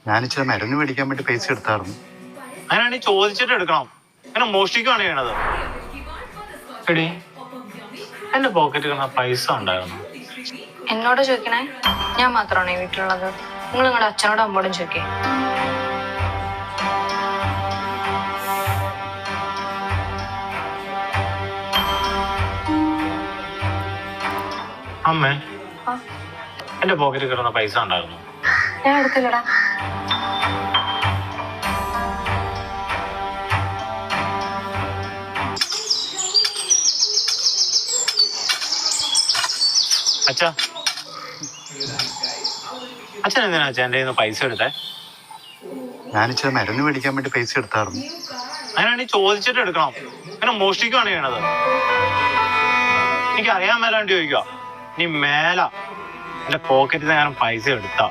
ഞാൻ ഇച്ചിരി മരുന്ന് മേടിക്കാൻ വേണ്ടി പൈസ എടുത്തായിരുന്നു. അങ്ങനെയാണെങ്കിൽ ചോദിച്ചിട്ട് എടുക്കണം. അങ്ങനെ മോഷ്ടിക്കുകയാണ് ചെയ്യണത്. എടി, എന്റെ പോക്കറ്റിൽ കിടന്ന പൈസ ഉണ്ടായിരുന്നു. എന്നോട് ചോദിക്കണേ? ഞാൻ മാത്രമാണോ ഈ വീട്ടിലുള്ളത്? നിങ്ങൾ നിങ്ങളുടെ അച്ഛനോടും അമ്മോടും ചോദിക്കേ. അമ്മേ, എന്റെ പോക്കറ്റിൽ കിടന്ന പൈസ ഉണ്ടായിരുന്നു. ഞാൻ എടുത്തില്ലടാ. അച്ഛൻ എന്തിനാ അച്ഛൻ എന്റെ കയ്യിൽ നിന്ന് പൈസ എടുത്തേ? ഞാൻ ഇച്ചിരി മരുന്ന് മേടിക്കാൻ വേണ്ടി പൈസ എടുത്തായിരുന്നു. അങ്ങനെയാണെങ്കിൽ ചോദിച്ചിട്ട് എടുക്കണം. അങ്ങനെ മോഷ്ടിക്കുകയാണ് ചെയ്യണത്. എനിക്ക് അറിയാൻ മേലാണ്ട് ചോദിക്കുക. നീ മേല എന്റെ പോക്കറ്റിൽ നിന്ന് ഞാൻ പൈസ എടുത്താ